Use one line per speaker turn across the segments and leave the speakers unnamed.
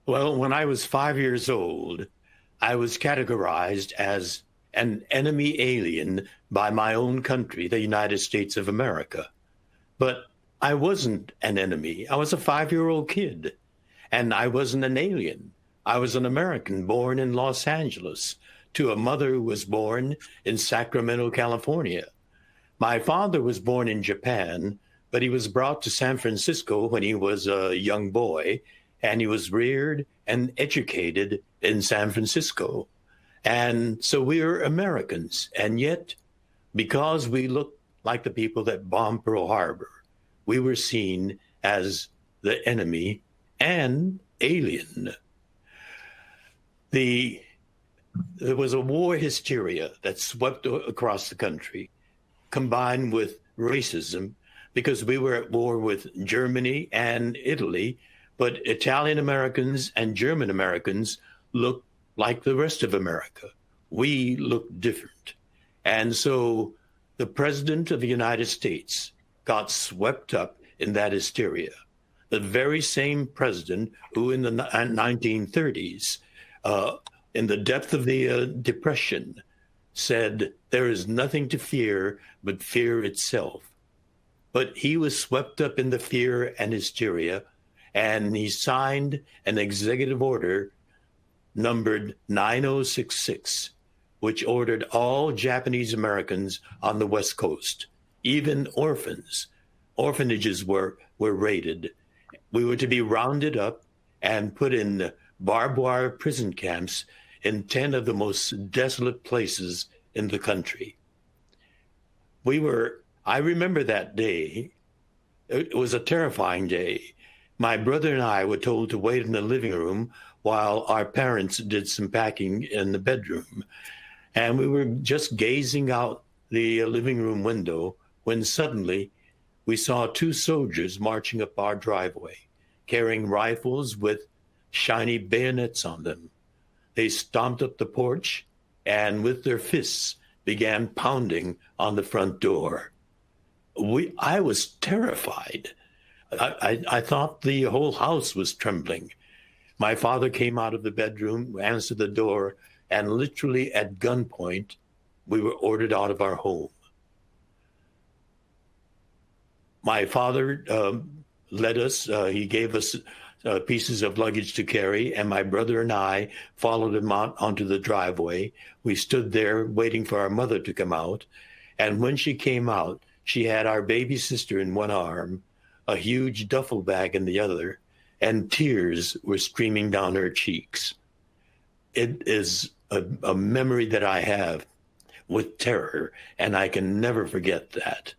Well, when I was 5 years old, I was categorized as an enemy alien by my own country, the United States of America. But I wasn't an enemy. I was a 5-year-old kid, and I wasn't an alien. I was an American born in Los Angeles to a mother who was born in Sacramento, California. My father was born in Japan, but he was brought to San Francisco when he was a young boy, and he was reared and educated in San Francisco. And so we are Americans. And yet, because we look like the people that bombed Pearl Harbor, we were seen as the enemy and alien. The, there was a war hysteria that swept across the country, combined with racism, because we were at war with Germany and Italy, but Italian Americans and German Americans looked like the rest of America. We looked different. And so the President of the United States got swept up in that hysteria. The very same president who in the 1930s, in the depth of the Depression, said, there is nothing to fear but fear itself. But he was swept up in the fear and hysteria, and he signed an executive order numbered 9066, which ordered all Japanese Americans on the West Coast, even orphans. Orphanages were raided. We were to be rounded up and put in barbed wire prison camps in 10 of the most desolate places in the country. I remember that day. It was a terrifying day. My brother and I were told to wait in the living room while our parents did some packing in the bedroom. And we were just gazing out the living room window when suddenly we saw two soldiers marching up our driveway, carrying rifles with shiny bayonets on them. They stomped up the porch and with their fists began pounding on the front door. I was terrified. I thought the whole house was trembling. My father came out of the bedroom, answered the door, and literally at gunpoint, we were ordered out of our home. My father led us, he gave us pieces of luggage to carry, and my brother and I followed him out onto the driveway. We stood there waiting for our mother to come out. And when she came out, she had our baby sister in one arm, a huge duffel bag in the other, and tears were streaming down her cheeks. It is a memory that I have with terror, and I can never forget that.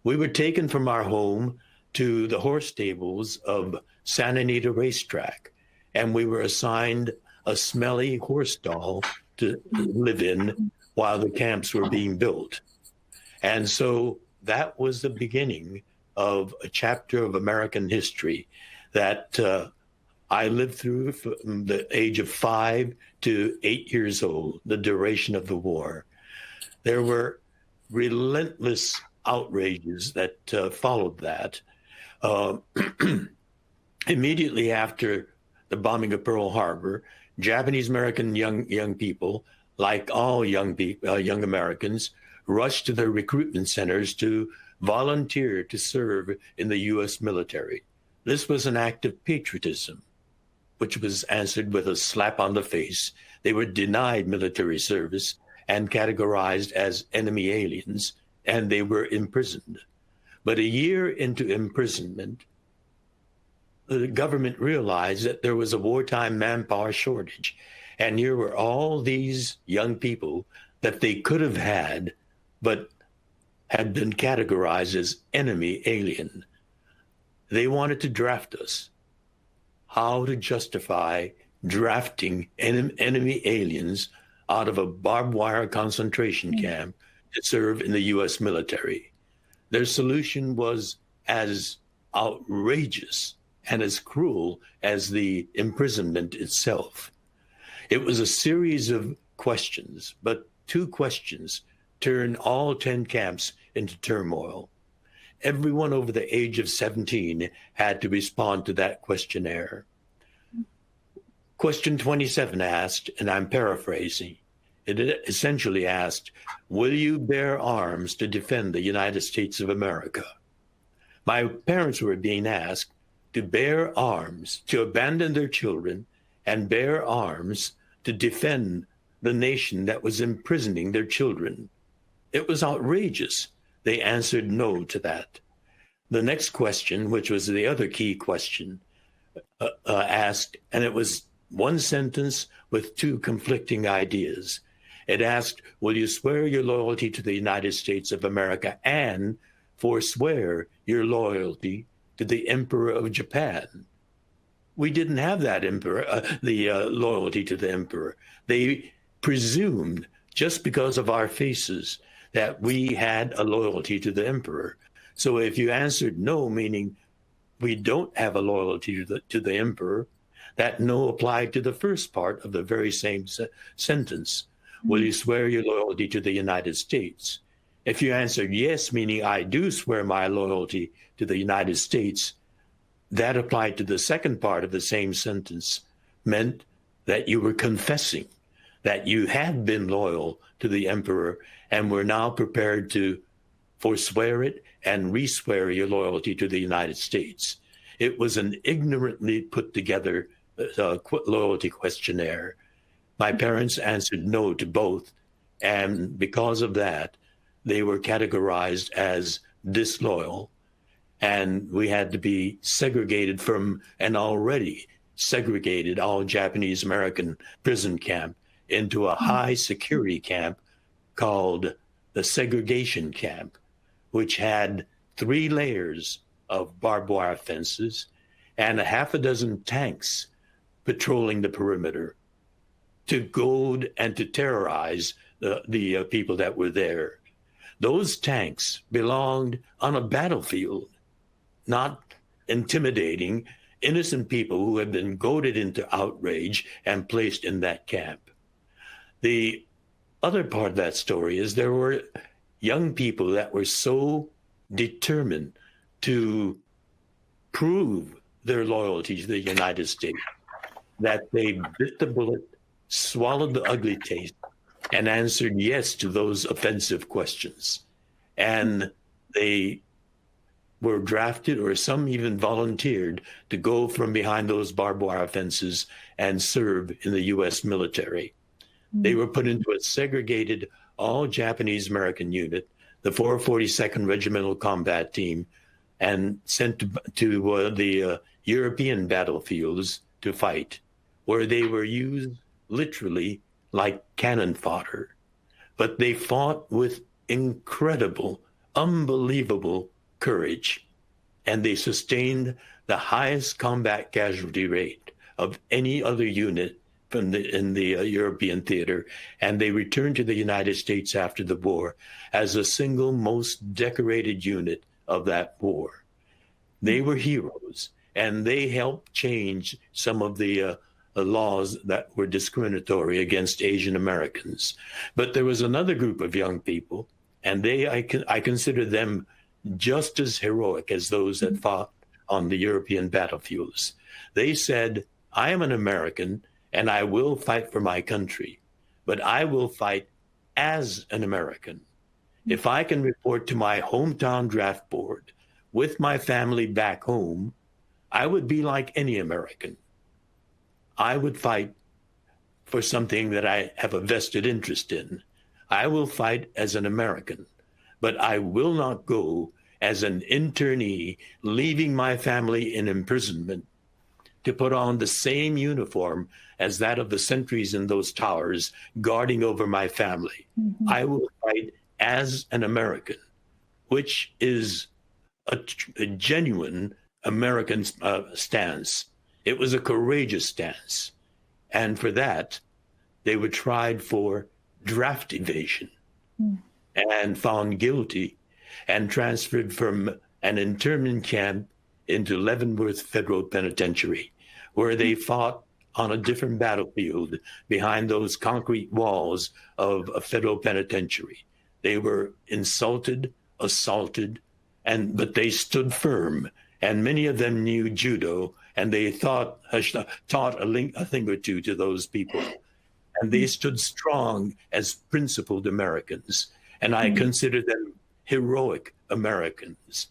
We were taken from our home to the horse stables of Santa Anita Racetrack, and we were assigned a smelly horse stall to live in while the camps were being built. And so that was the beginning of a chapter of American history that I lived through from the age of 5 to 8 years old, the duration of the war. There were relentless outrages that followed that. Immediately after the bombing of Pearl Harbor, Japanese American young people, like all young Americans, rushed to their recruitment centers to volunteer to serve in the U.S. military. This was an act of patriotism, which was answered with a slap on the face. They were denied military service and categorized as enemy aliens, and they were imprisoned. But a year into imprisonment, the government realized that there was a wartime manpower shortage. And here were all these young people that they could have had, but had been categorized as enemy alien. They wanted to draft us. How to justify drafting enemy aliens out of a barbed wire concentration camp to serve in the U.S. military? Their solution was as outrageous and as cruel as the imprisonment itself. It was a series of questions, but two questions turned all 10 camps into turmoil. Everyone over the age of 17 had to respond to that questionnaire. Question 27 asked, and I'm paraphrasing, it essentially asked, will you bear arms to defend the United States of America? My parents were being asked to bear arms, to abandon their children and bear arms to defend the nation that was imprisoning their children. It was outrageous. They answered no to that. The next question, which was the other key question, asked, and it was one sentence with two conflicting ideas. It asked, will you swear your loyalty to the United States of America and forswear your loyalty to the Emperor of Japan? We didn't have that loyalty to the emperor. They presumed, just because of our faces, that we had a loyalty to the emperor. So if you answered no, meaning we don't have a loyalty to the emperor, that no applied to the first part of the very same sentence. Will you swear your loyalty to the United States? If you answered yes, meaning I do swear my loyalty to the United States, that applied to the second part of the same sentence, meant that you were confessing that you had been loyal to the emperor and were now prepared to forswear it and re-swear your loyalty to the United States. It was an ignorantly put together loyalty questionnaire. My parents answered no to both, and because of that, they were categorized as disloyal, and we had to be segregated from an already segregated all Japanese American prison camp into a high security camp called the segregation camp, which had 3 layers of barbed wire fences and a half a dozen tanks patrolling the perimeter to goad and to terrorize the people that were there. Those tanks belonged on a battlefield, not intimidating innocent people who had been goaded into outrage and placed in that camp. The other part of that story is there were young people that were so determined to prove their loyalty to the United States that they bit the bullet, swallowed the ugly taste, and answered yes to those offensive questions. And they were drafted, or some even volunteered, to go from behind those barbed wire fences and serve in the U.S. military. They were put into a segregated all Japanese American unit, the 442nd Regimental Combat Team, and sent to the European battlefields to fight, where they were used literally like cannon fodder. But they fought with incredible, unbelievable courage, and they sustained the highest combat casualty rate of any other unit in the European theater, and they returned to the United States after the war as the single most decorated unit of that war. They were heroes, and they helped change some of the laws that were discriminatory against Asian Americans. But there was another group of young people, and I consider them just as heroic as those that fought on the European battlefields. They said, I am an American, and I will fight for my country, but I will fight as an American. If I can report to my hometown draft board with my family back home, I would be like any American. I would fight for something that I have a vested interest in. I will fight as an American, but I will not go as an internee, leaving my family in imprisonment to put on the same uniform as that of the sentries in those towers guarding over my family. I will fight as an American, which is a genuine American stance. It was a courageous stance. And for that, they were tried for draft evasion and found guilty and transferred from an internment camp into Leavenworth Federal Penitentiary, where they fought on a different battlefield behind those concrete walls of a federal penitentiary. They were insulted, assaulted, but they stood firm. And many of them knew judo and they taught a thing or two to those people. And they stood strong as principled Americans. And I consider them heroic Americans.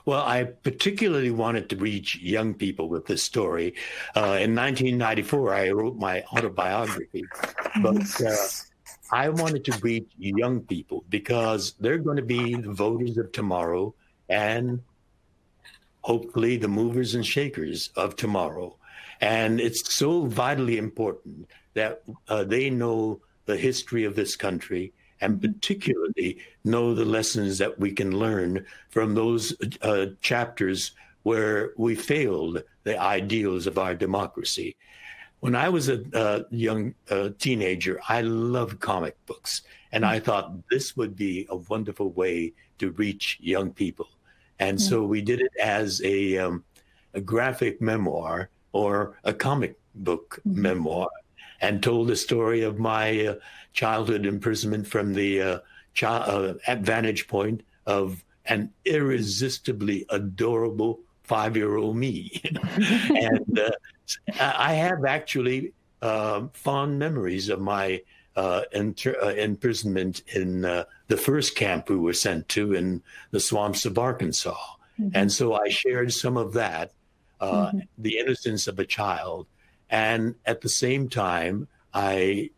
Well, I particularly wanted to reach young people with this story. In 1994, I wrote my autobiography, but I wanted to reach young people because they're going to be the voters of tomorrow and hopefully the movers and shakers of tomorrow. And it's so vitally important that they know the history of this country and particularly know the lessons that we can learn from those chapters where we failed the ideals of our democracy. When I was a young teenager, I loved comic books, and I thought this would be a wonderful way to reach young people. And so we did it as a graphic memoir or a comic book memoir, and told the story of my childhood imprisonment from the vantage point of an irresistibly adorable 5-year-old me. And I have actually fond memories of my imprisonment in the first camp we were sent to in the swamps of Arkansas. And so I shared some of that, the innocence of a child. And at the same time, I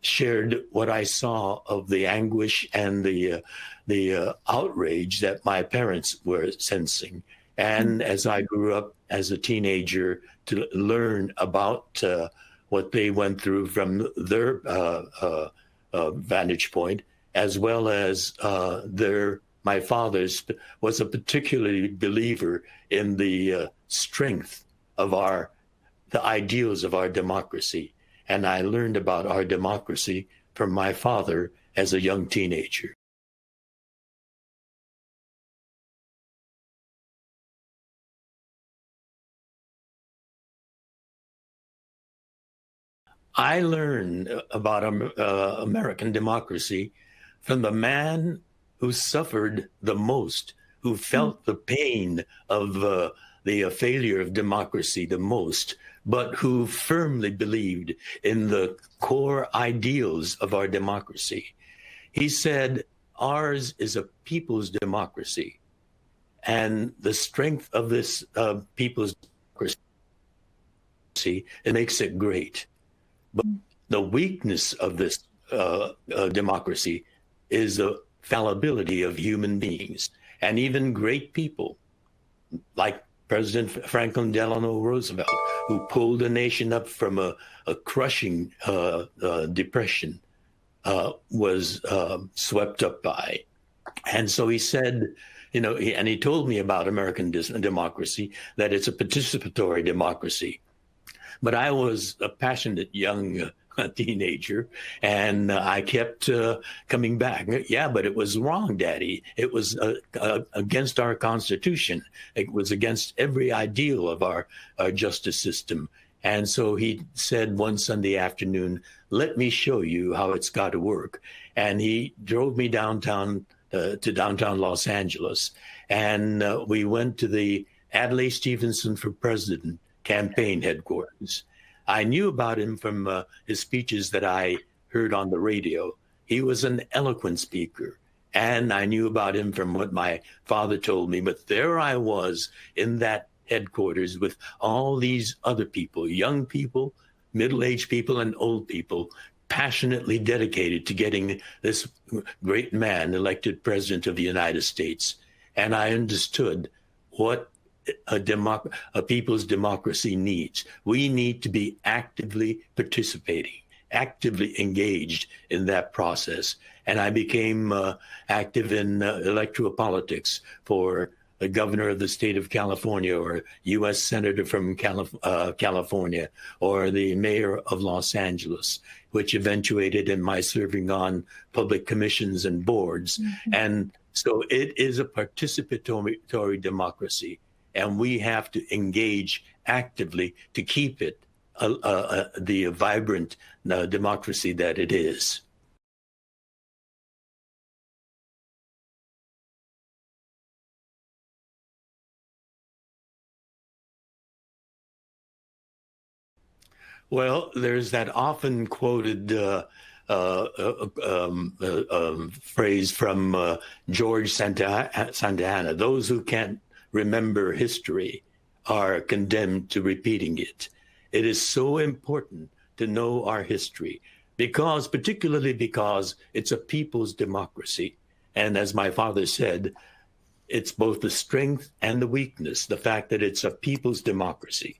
shared what I saw of the anguish and the outrage that my parents were sensing. And as I grew up as a teenager to learn about what they went through from their vantage point, as well as my father's was a particularly believer in the strength of the ideals of our democracy. And I learned about our democracy from my father as a young teenager. I learned about American democracy from the man who suffered the most, who felt the pain of the failure of democracy the most, but who firmly believed in the core ideals of our democracy. He said, ours is a people's democracy, and the strength of this people's democracy, it makes it great. But the weakness of this democracy is the fallibility of human beings, and even great people like President Franklin Delano Roosevelt, who pulled the nation up from a crushing depression, was swept up by. And so he said, and he told me about American democracy, that it's a participatory democracy. But I was a passionate young teenager, and I kept coming back. Yeah, but it was wrong, Daddy. It was against our Constitution. It was against every ideal of our justice system. And so he said one Sunday afternoon, let me show you how it's got to work. And he drove me downtown to downtown Los Angeles. And we went to the Adlai Stevenson for President campaign headquarters. I knew about him from his speeches that I heard on the radio. He was an eloquent speaker, and I knew about him from what my father told me. But there I was in that headquarters with all these other people, young people, middle-aged people, and old people, passionately dedicated to getting this great man elected president of the United States. And I understood what a people's democracy needs. We need to be actively participating, actively engaged in that process. And I became active in electoral politics for the governor of the state of California, or U.S. senator from California, or the mayor of Los Angeles, which eventuated in my serving on public commissions and boards. And so it is a participatory democracy. And we have to engage actively to keep it the vibrant democracy that it is. Well, there's that often quoted phrase from George Santa Anna: "Those who can't remember history are condemned to repeating it." It is so important to know our history particularly because it's a people's democracy. And as my father said, it's both the strength and the weakness, the fact that it's a people's democracy.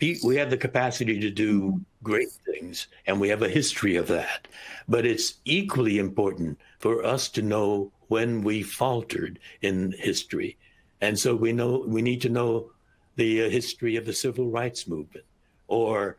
We have the capacity to do great things, and we have a history of that. But it's equally important for us to know when we faltered in history. And so we need to know the history of the civil rights movement, or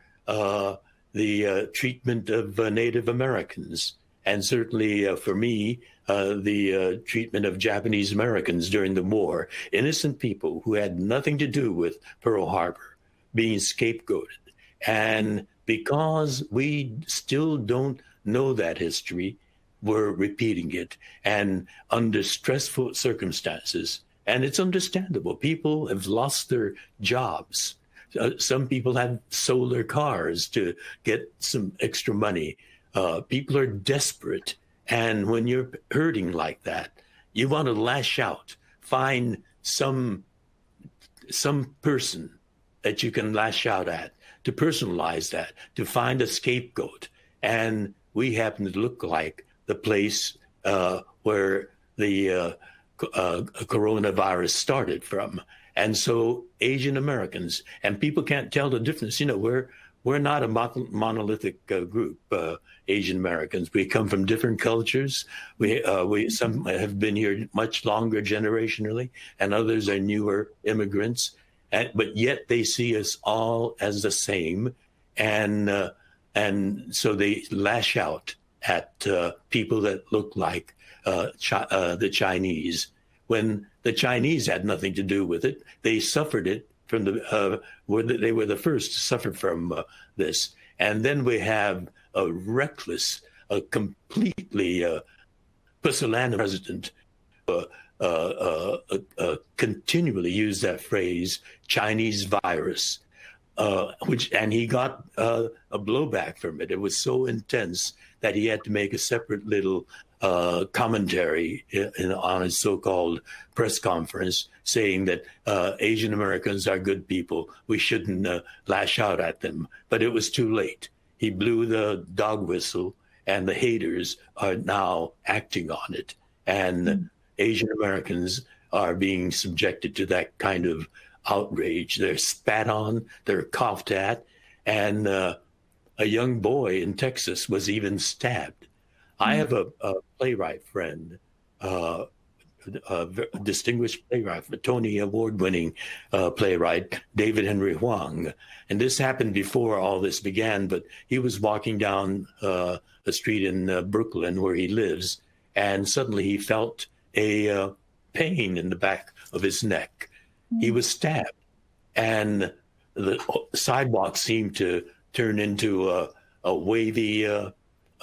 the treatment of Native Americans, and certainly for me, the treatment of Japanese Americans during the war, innocent people who had nothing to do with Pearl Harbor being scapegoated. And because we still don't know that history, we're repeating it, and under stressful circumstances. And it's understandable. People have lost their jobs. Some people have sold their cars to get some extra money. People are desperate. And when you're hurting like that, you want to lash out, find some person that you can lash out at, to personalize that, to find a scapegoat. And we happen to look like the place where the coronavirus started from. And so Asian Americans, and people can't tell the difference. You know, we're not a monolithic group, Asian Americans. We come from different cultures. Some have been here much longer generationally, and others are newer immigrants. But yet they see us all as the same, and so they lash out at people that look like the Chinese, when the Chinese had nothing to do with it. They suffered it from they were the first to suffer from this. And then we have a reckless, a completely pusillanimous president continually use that phrase, Chinese virus, and he got a blowback from it. It was so intense that he had to make a separate little commentary on his so-called press conference, saying that Asian Americans are good people. We shouldn't lash out at them. But it was too late. He blew the dog whistle, and the haters are now acting on it. And Asian Americans are being subjected to that kind of outrage. They're spat on, they're coughed at, and a young boy in Texas was even stabbed. I have a playwright friend, a distinguished playwright, a Tony Award-winning playwright, David Henry Hwang. And this happened before all this began, but he was walking down a street in Brooklyn where he lives, and suddenly he felt a pain in the back of his neck. He was stabbed, and the sidewalk seemed to turn into a wavy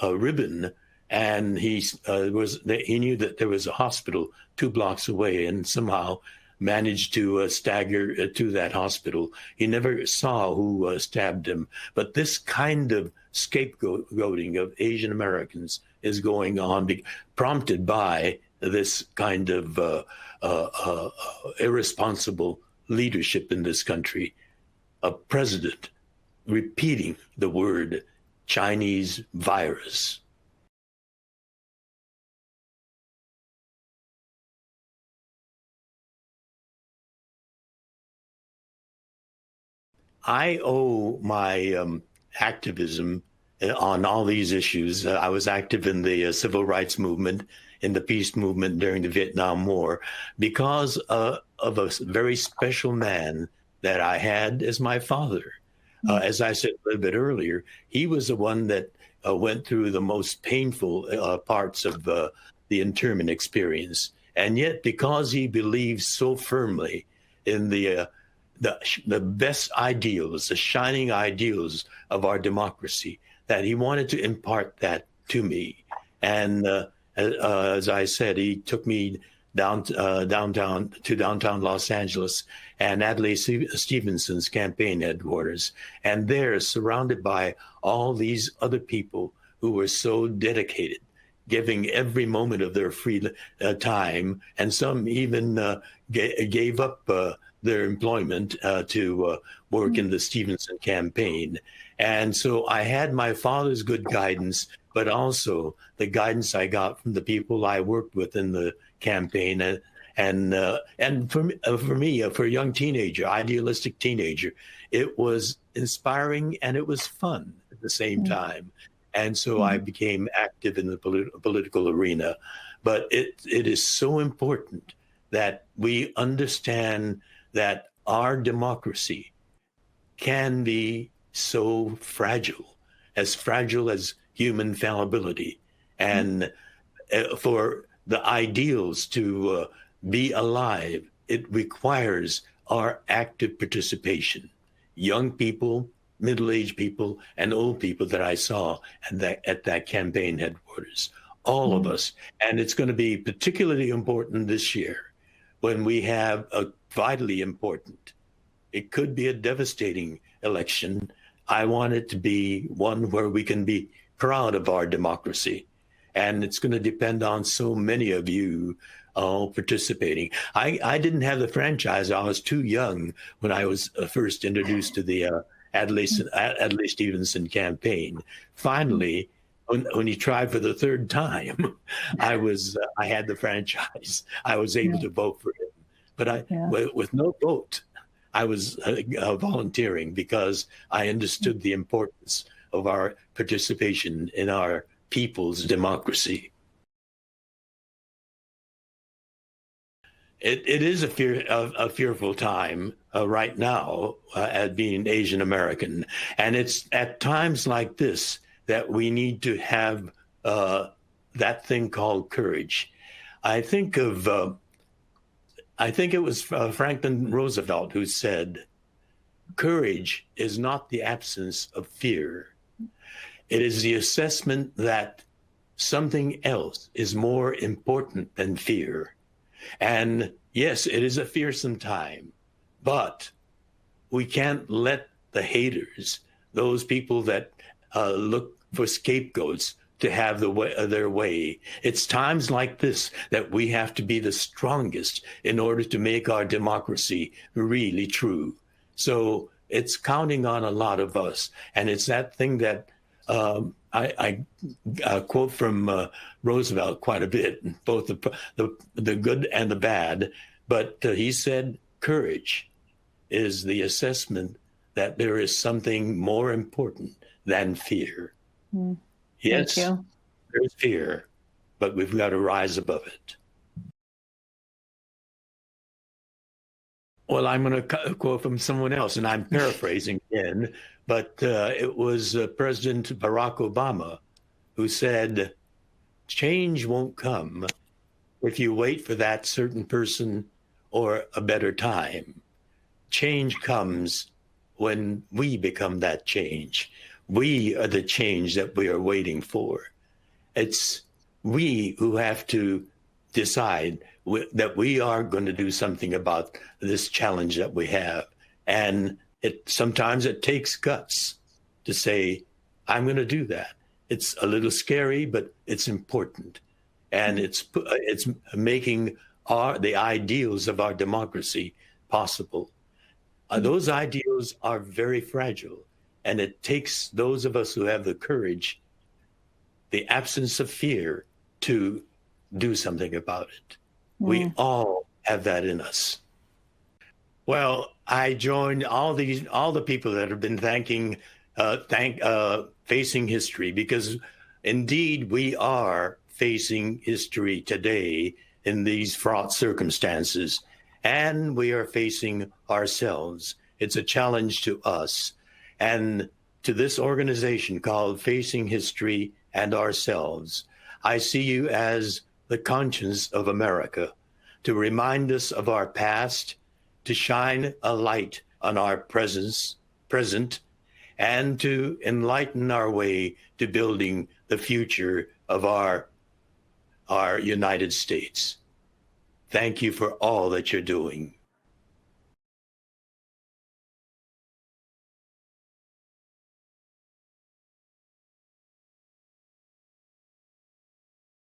ribbon. And he knew that there was a hospital 2 blocks away, and somehow managed to stagger to that hospital. He never saw who stabbed him. But this kind of scapegoating of Asian Americans is going on, prompted by this kind of irresponsible leadership in this country. A president repeating the word Chinese virus. I owe my activism on all these issues. I was active in the civil rights movement, in the peace movement during the Vietnam War, because of a very special man that I had as my father. As I said a little bit earlier, he was the one that went through the most painful parts of the internment experience. And yet, because he believed so firmly in the best ideals, the shining ideals of our democracy, that he wanted to impart that to me. And as I said, he took me downtown Los Angeles and Adlai Stevenson's campaign headquarters. And there, surrounded by all these other people who were so dedicated, giving every moment of their free time, and some even gave up their employment to work in the Stevenson campaign. And so I had my father's good guidance, but also the guidance I got from the people I worked with in the campaign. And for me, for a young teenager, idealistic teenager, it was inspiring and it was fun at the same time. And so I became active in the political arena. But it is so important that we understand that our democracy can be so fragile as human fallibility. And for the ideals to be alive, it requires our active participation. Young people, middle-aged people, and old people that I saw at that campaign headquarters, all of us. And it's going to be particularly important this year when we have a vitally important, it could be a devastating election. I want it to be one where we can be proud of our democracy. And it's going to depend on so many of you all participating. I didn't have the franchise. I was too young when I was first introduced to the Adlai Stevenson campaign. Finally, when he tried for the third time, I had the franchise. I was able to vote for him. But with no vote, I was volunteering because I understood the importance of our participation in our people's democracy. It is a fearful time right now at being Asian American. And it's at times like this that we need to have that thing called courage. I think it was Franklin Roosevelt who said, courage is not the absence of fear. It is the assessment that something else is more important than fear. And yes, it is a fearsome time, but we can't let the haters, those people that look for scapegoats, to have their way. It's times like this that we have to be the strongest in order to make our democracy really true. So it's counting on a lot of us. And it's that thing that I quote from Roosevelt quite a bit, both the good and the bad. But he said, courage is the assessment that there is something more important than fear. Yes, there's fear, but we've got to rise above it. Well, I'm going to quote from someone else, and I'm paraphrasing again, but it was President Barack Obama who said, change won't come if you wait for that certain person or a better time. Change comes when we become that change. We are the change that we are waiting for. It's we who have to decide that we are going to do something about this challenge that we have. And sometimes it takes guts to say, I'm going to do that. It's a little scary, but it's important. And it's making the ideals of our democracy possible. Those ideals are very fragile. And it takes those of us who have the courage, the absence of fear, to do something about it. We all have that in us. Well, I joined all the people that have been facing history, because indeed we are facing history today in these fraught circumstances, and we are facing ourselves. It's a challenge to us. And to this organization called Facing History and Ourselves, I see you as the conscience of America, to remind us of our past, to shine a light on our present, and to enlighten our way to building the future of our United States. Thank you for all that you're doing.